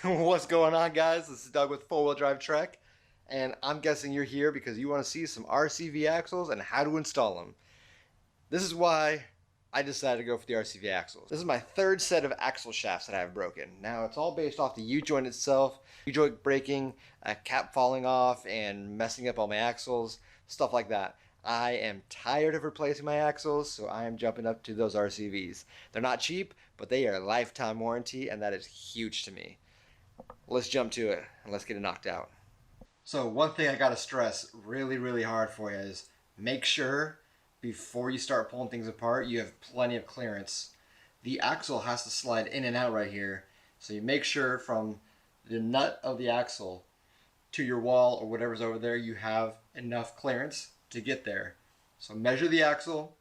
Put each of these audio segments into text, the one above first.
What's going on, guys? This is Doug with Four Wheel Drive Trek, and I'm guessing you're here because you want to see some RCV axles and how to install them. This is why I decided to go for the RCV axles. This is my third set of axle shafts that I have broken. Now, it's all based off the U-joint itself, U-joint breaking, a cap falling off, and messing up all my axles, stuff like that. I am tired of replacing my axles, so I am jumping up to those RCVs. They're not cheap, but they are lifetime warranty, and that is huge to me. Let's jump to it and let's get it knocked out. So one thing I gotta stress really hard for you is make sure before you start pulling things apart you have plenty of clearance. The axle has to slide in and out right here, so you make sure from the nut of the axle to your wall or whatever's over there you have enough clearance to get there. So measure the axle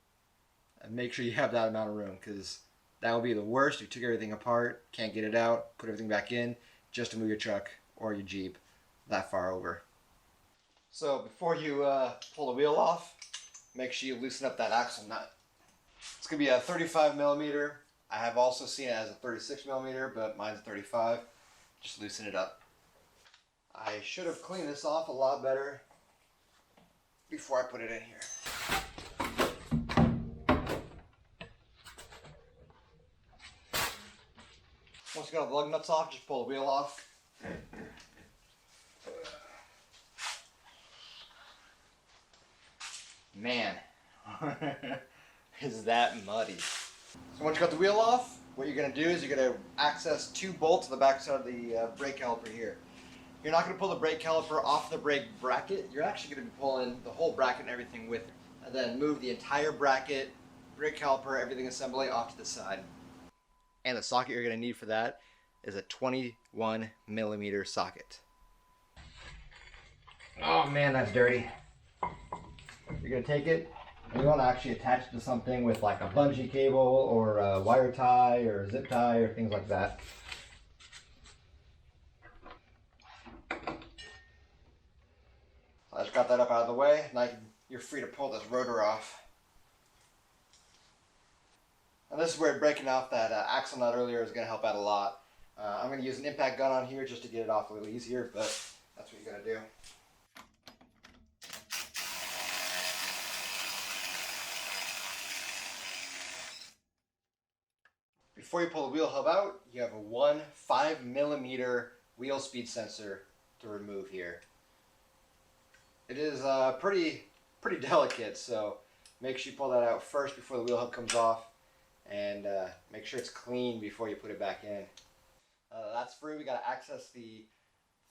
and make sure you have that amount of room, because that would be the worst. You took everything apart, can't get it out, put everything back in just to move your truck or your Jeep that far over. So before you pull the wheel off, make sure you loosen up that axle nut. It's going to be a 35 millimeter. I have also seen it as a 36 millimeter, but mine's a 35. Just loosen it up. I should have cleaned this off a lot better before I put it in here. Once you got the lug nuts off, just pull the wheel off. Man, is that muddy. So once you got the wheel off, what you're going to do is you're going to access two bolts on the back side of the brake caliper here. You're not going to pull the brake caliper off the brake bracket. You're actually going to be pulling the whole bracket and everything with it. And then move the entire bracket, brake caliper, everything assembly off to the side. And the socket you're going to need for that is a 21 millimeter socket. Oh man, that's dirty. You're going to take it and you want to actually attach it to something with like a bungee cable or a wire tie or a zip tie or things like that. So I just got that up out of the way. Now you're free to pull this rotor off. And this is where breaking off that axle nut earlier is going to help out a lot. I'm going to use an impact gun on here just to get it off a little easier, but that's what you're going to do. Before you pull the wheel hub out, you have a 5 millimeter wheel speed sensor to remove here. It is pretty delicate, so make sure you pull that out first before the wheel hub comes off. And make sure it's clean before you put it back in. That's free. We got to access the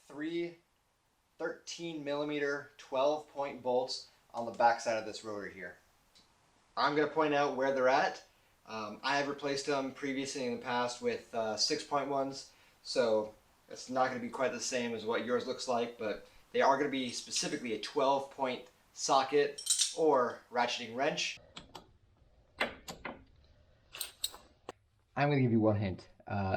three 13 millimeter 12-point bolts on the back side of this rotor here. I'm going to point out where they're at. I have replaced them previously in the past with 6-point ones, so it's not going to be quite the same as what yours looks like, but they are going to be specifically a 12-point socket or ratcheting wrench. I'm going to give you one hint.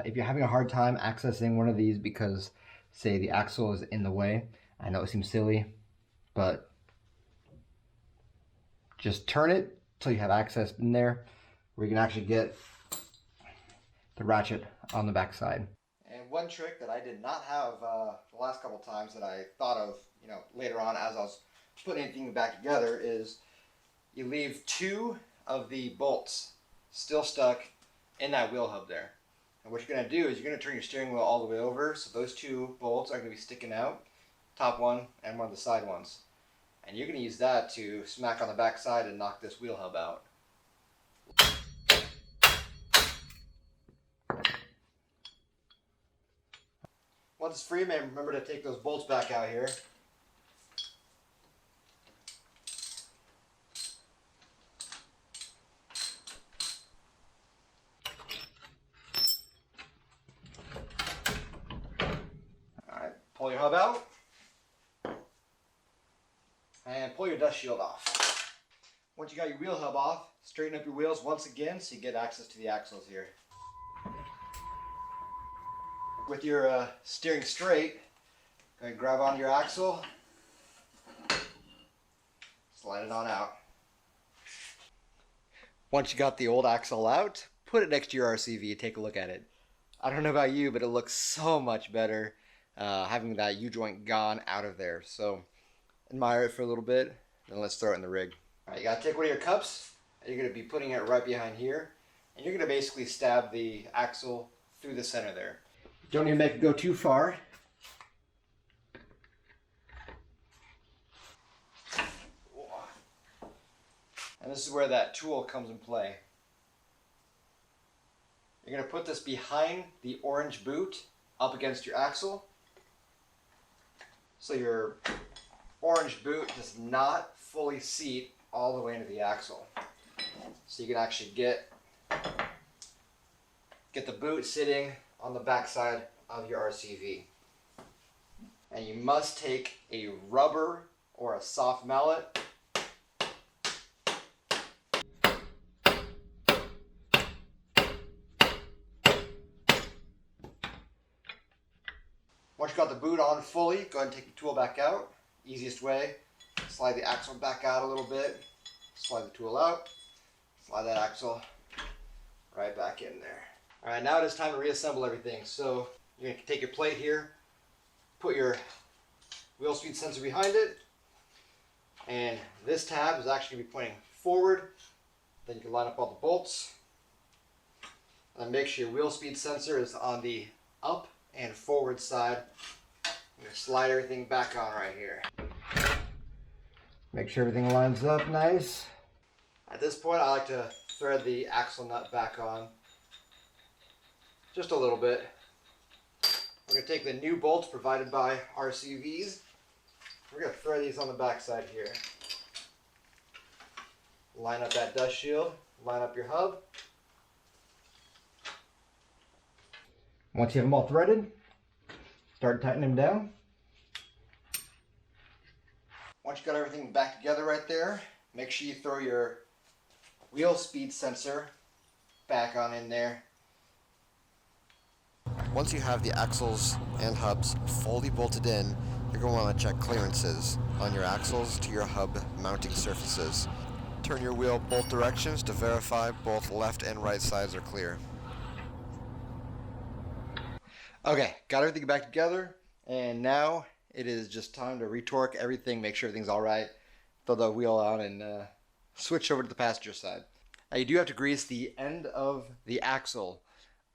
If you're having a hard time accessing one of these because, say, the axle is in the way, I know it seems silly, but just turn it till you have access in there where you can actually get the ratchet on the back side. And one trick that I did not have the last couple times that I thought of, later on as I was putting anything back together is you leave two of the bolts still stuck in that wheel hub there. And what you're going to do is you're going to turn your steering wheel all the way over, so those two bolts are going to be sticking out, top one and one of the side ones. And you're going to use that to smack on the back side and knock this wheel hub out. Once it's free, remember to take those bolts back out here. Pull your hub out and pull your dust shield off. Once you got your wheel hub off, straighten up your wheels once again so you get access to the axles here. With your steering straight, go ahead and grab onto your axle, slide it on out. Once you got the old axle out, put it next to your RCV, take a look at it. I don't know about you, but it looks so much better having that U-joint gone out of there. So admire it for a little bit, then let's throw it in the rig. All right, you gotta take one of your cups, and you're gonna be putting it right behind here, and you're gonna basically stab the axle through the center there. Don't need to make it go too far. And this is where that tool comes in play. You're going to put this behind the orange boot up against your axle. So your orange boot does not fully seat all the way into the axle. So you can actually get the boot sitting on the backside of your RCV. And you must take a rubber or a soft mallet . Once you got the boot on fully, go ahead and take the tool back out. Easiest way, slide the axle back out a little bit, slide the tool out, slide that axle right back in there. All right, now it is time to reassemble everything. So you're gonna take your plate here, put your wheel speed sensor behind it, and this tab is actually gonna be pointing forward. Then you can line up all the bolts, and make sure your wheel speed sensor is on the up and forward side. I'm going to slide everything back on right here. Make sure everything lines up nice. At this point, I like to thread the axle nut back on just a little bit. We're going to take the new bolts provided by RCVs. We're going to thread these on the back side here. Line up that dust shield, line up your hub. Once you have them all threaded, start tightening them down. Once you got everything back together right there, make sure you throw your wheel speed sensor back on in there. Once you have the axles and hubs fully bolted in, you're going to want to check clearances on your axles to your hub mounting surfaces. Turn your wheel both directions to verify both left and right sides are clear. Okay, got everything back together, and now it is just time to retorque everything, make sure everything's all right, throw the wheel on, and switch over to the passenger side. Now you do have to grease the end of the axle.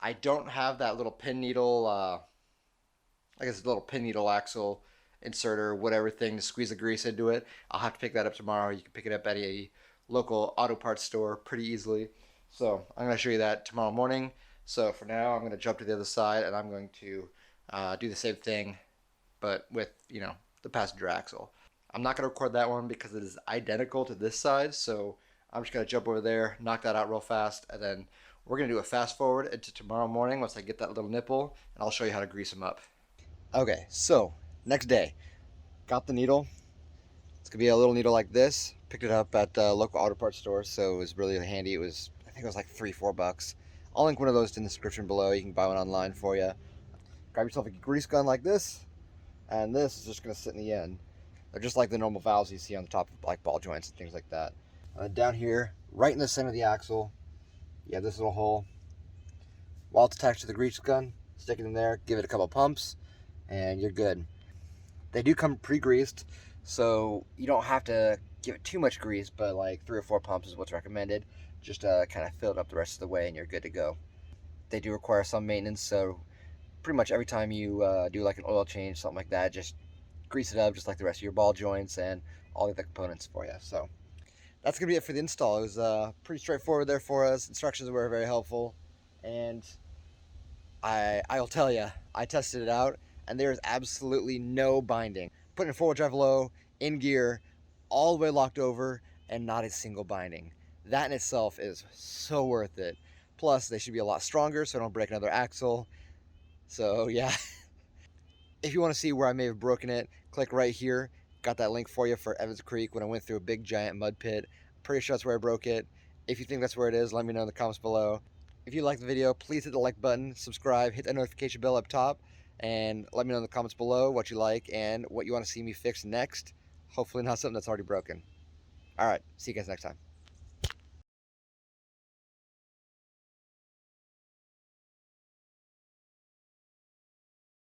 I don't have that little pin needle, I guess a little pin needle axle inserter, whatever thing to squeeze the grease into it. I'll have to pick that up tomorrow. You can pick it up at a local auto parts store pretty easily. So I'm going to show you that tomorrow morning. So for now, I'm going to jump to the other side, and I'm going to do the same thing, but with, you know, the passenger axle. I'm not going to record that one because it is identical to this side, so I'm just going to jump over there, knock that out real fast, and then we're going to do a fast forward into tomorrow morning once I get that little nipple, and I'll show you how to grease them up. Okay, so next day, got the needle. It's going to be a little needle like this. Picked it up at the local auto parts store, so it was really handy. It was, I think it was like $3-4 bucks. I'll link one of those in the description below. You can buy one online for you. Grab yourself a grease gun like this, and this is just going to sit in the end. They're just like the normal valves you see on the top of like ball joints and things like that. Down here, right in the center of the axle, you have this little hole. While it's attached to the grease gun, stick it in there, give it a couple pumps, and you're good. They do come pre-greased, so you don't have to give it too much grease, but like 3 or 4 pumps is what's recommended. Just kind of fill it up the rest of the way and you're good to go. They do require some maintenance, so pretty much every time you do like an oil change, something like that, just grease it up just like the rest of your ball joints and all the other components for you. So that's going to be it for the install. It was pretty straightforward there for us. Instructions were very helpful, and I'll tell you, I tested it out and there is absolutely no binding. Putting it in 4-wheel drive low, in gear, all the way locked over, and not a single binding. That in itself is so worth it. Plus, they should be a lot stronger so I don't break another axle. So, yeah. If you want to see where I may have broken it, click right here. Got that link for you for Evans Creek when I went through a big giant mud pit. Pretty sure that's where I broke it. If you think that's where it is, let me know in the comments below. If you liked the video, please hit the like button, subscribe, hit that notification bell up top, and let me know in the comments below what you like and what you want to see me fix next. Hopefully not something that's already broken. Alright, see you guys next time.